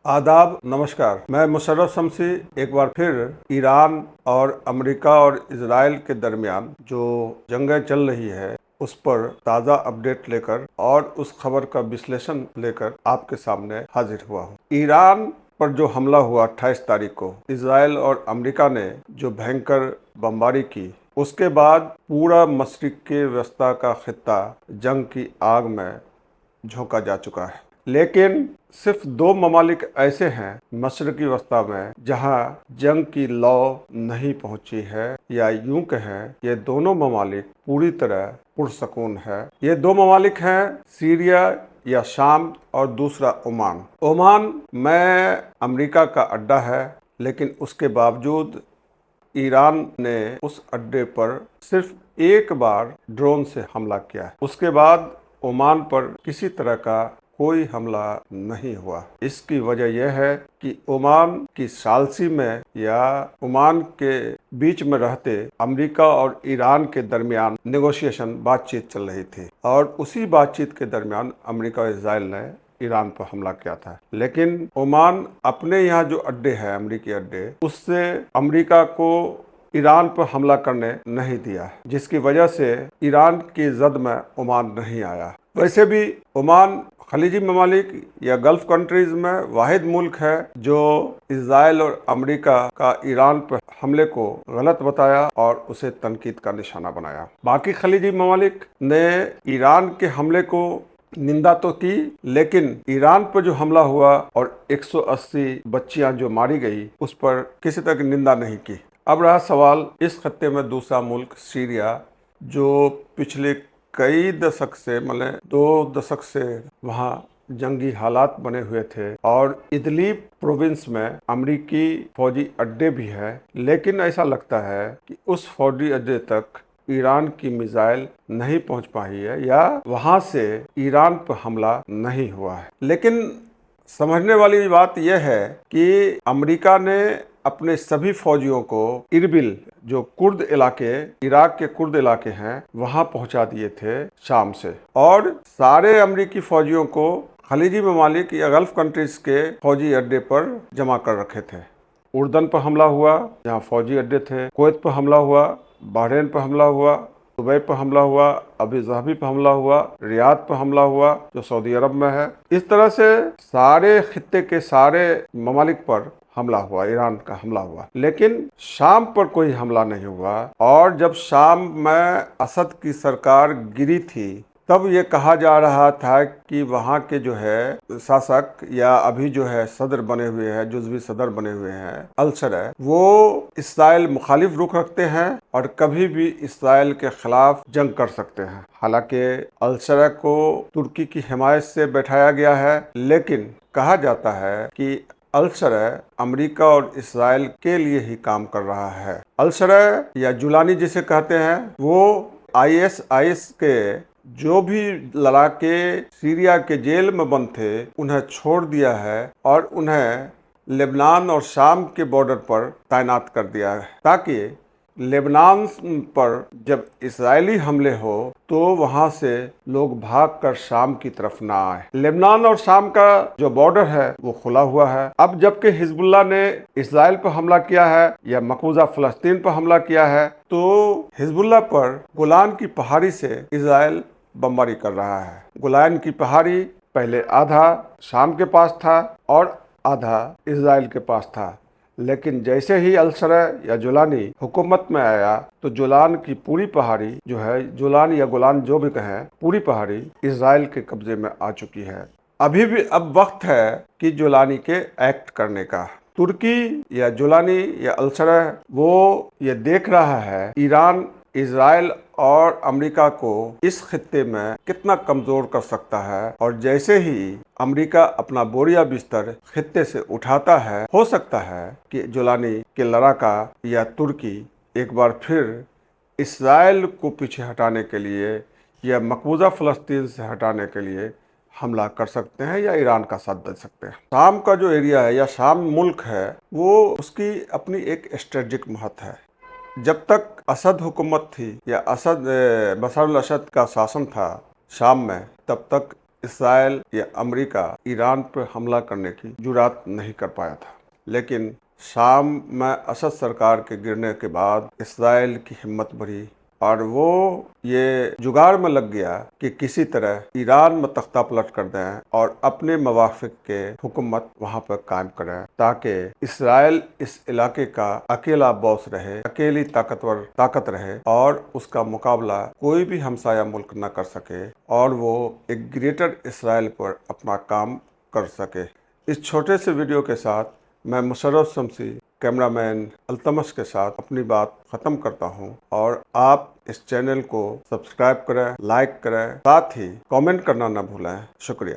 आदाब, नमस्कार। मैं मुशर्रफ शमसी एक बार फिर ईरान और अमेरिका और इजराइल के दरमियान जो जंगें चल रही है उस पर ताज़ा अपडेट लेकर और उस खबर का विश्लेषण लेकर आपके सामने हाजिर हुआ हूँ। ईरान पर जो हमला हुआ 28 तारीख को, इजराइल और अमेरिका ने जो भयंकर बमबारी की, उसके बाद पूरा मशरिक़ी वस्ता का खित्ता जंग की आग में झोंका जा चुका है। लेकिन सिर्फ दो ममालिक ऐसे हैं मशरिक़ी वस्ता में जहां जंग की लौ नहीं पहुंची है, या यूं कहें ये दोनों ममालिक पूरी तरह पुरसकून है। ये दो ममालिक हैं सीरिया या शाम और दूसरा ओमान। ओमान में अमेरिका का अड्डा है, लेकिन उसके बावजूद ईरान ने उस अड्डे पर सिर्फ एक बार ड्रोन से हमला किया है। उसके बाद ओमान पर किसी तरह का कोई हमला नहीं हुआ। इसकी वजह यह है कि ओमान की सालसी में या ओमान के बीच में रहते अमेरिका और ईरान के दरमियान नेगोशिएशन बातचीत चल रही थी, और उसी बातचीत के दरमियान अमेरिका और इजराइल ने ईरान पर हमला किया था। लेकिन ओमान अपने यहाँ जो अड्डे हैं, अमेरिकी अड्डे, उससे अमेरिका को ईरान पर हमला करने नहीं दिया, जिसकी वजह से ईरान की जद में ओमान नहीं आया। वैसे भी ओमान खलीजी ममालिक या गल्फ कंट्रीज में वाहिद मुल्क है जो इजराइल और अमेरिका का ईरान पर हमले को गलत बताया और उसे तनकीद का निशाना बनाया। बाकी खलीजी ममालिक ने ईरान के हमले को निंदा तो की, लेकिन ईरान पर जो हमला हुआ और 180 बच्चियां जो मारी गई, उस पर किसी तरह की निंदा नहीं की। अब रहा सवाल इस खत्ते में दूसरा मुल्क सीरिया, जो पिछले कई दशक से, मतलब 2 दशक से वहाँ जंगी हालात बने हुए थे, और इदलिब प्रोविंस में अमरीकी फौजी अड्डे भी है। लेकिन ऐसा लगता है कि उस फौजी अड्डे तक ईरान की मिसाइल नहीं पहुंच पाई है, या वहाँ से ईरान पर हमला नहीं हुआ है। लेकिन समझने वाली बात यह है कि अमेरिका ने अपने सभी फौजियों को इरबिल, जो कुर्द इलाके, इराक के कुर्द इलाके हैं, वहां पहुंचा दिए थे शाम से, और सारे अमेरिकी फौजियों को खलीजी ममालिक या गल्फ कंट्रीज के फौजी अड्डे पर जमा कर रखे थे। उर्दन पर हमला हुआ जहां फौजी अड्डे थे, कुवैत पर हमला हुआ, बहरीन पर हमला हुआ, दुबई पर हमला हुआ, अबू धाबी पर हमला हुआ, रियाद पर हमला हुआ जो सऊदी अरब में है। इस तरह से सारे खित्ते के सारे ममालिक पर हमला हुआ, ईरान का हमला हुआ। लेकिन शाम पर कोई हमला नहीं हुआ, और जब शाम में असद की सरकार गिरी थी, तब ये कहा जा रहा था कि वहाँ के जो है शासक, या अभी जो है सदर बने हुए हैं, जुज़वी सदर बने हुए हैं अल-शरा, वो इस्राइल मुखालिफ रुख रखते हैं और कभी भी इस्राइल के खिलाफ जंग कर सकते हैं। हालांकि अल-शरा को तुर्की की हिमायत से बैठाया गया है, लेकिन कहा जाता है कि अल-शरा अमेरिका और इस्राइल के लिए ही काम कर रहा है। अल-शरा या जुलानी जिसे कहते हैं, वो ISIS के जो भी लड़ाके सीरिया के जेल में बंद थे, उन्हें छोड़ दिया है और उन्हें लेबनान और शाम के बॉर्डर पर तैनात कर दिया है, ताकि लेबनान पर जब इस्राएली हमले हो तो वहां से लोग भागकर शाम की तरफ ना आए। लेबनान और शाम का जो बॉर्डर है वो खुला हुआ है। अब जबकि हिजबुल्लाह ने इस्राएल पर हमला किया है या मकबूजा फलस्तीन पर हमला किया है, तो हिजबुल्लाह पर गोलान की पहाड़ी से इस्राएल बमबारी कर रहा है। गोलान की पहाड़ी पहले आधा शाम के पास था और आधा इस्राएल के पास था, लेकिन जैसे ही अल-शरा या जुलानी हुकूमत में आया, तो जुलान की पूरी पहाड़ी जो है, जुलान या गोलान जो भी कहें, पूरी पहाड़ी इस्राएल के कब्जे में आ चुकी है। अभी भी अब वक्त है कि जुलानी के एक्ट करने का। तुर्की या जुलानी या अल-शरा वो ये देख रहा है ईरान इजराइल और अमेरिका को इस खित्ते में कितना कमजोर कर सकता है, और जैसे ही अमेरिका अपना बोरिया बिस्तर खित्ते से उठाता है, हो सकता है कि जुलानी के लड़ाका या तुर्की एक बार फिर इस्राइल को पीछे हटाने के लिए या मकबूजा फ़लस्तीन से हटाने के लिए हमला कर सकते हैं, या ईरान का साथ दे सकते हैं। शाम का जो एरिया है या शाम मुल्क है, वो उसकी अपनी एक स्ट्रेटेजिक महत्व है। जब तक असद हुकूमत थी या बशर अल-असद का शासन था शाम में, तब तक इसराइल या अमेरिका ईरान पर हमला करने की जुरात नहीं कर पाया था। लेकिन शाम में असद सरकार के गिरने के बाद इसराइल की हिम्मत बढ़ी और वो ये जुगाड़ में लग गया कि किसी तरह ईरान में तख्ता पलट कर दें और अपने मवाफिक के हुकूमत वहाँ पर कायम करें, ताकि इसराइल इस इलाके का अकेला बॉस रहे, अकेली ताकत रहे और उसका मुकाबला कोई भी हमसाया मुल्क न कर सके और वो एक ग्रेटर इसराइल पर अपना काम कर सके। इस छोटे से वीडियो के साथ मैं मुशर्रफ शम्सी कैमरामैन अल्तमश के साथ अपनी बात ख़त्म करता हूं और आप इस चैनल को सब्सक्राइब करें, लाइक करें, साथ ही कमेंट करना न भूलें। शुक्रिया।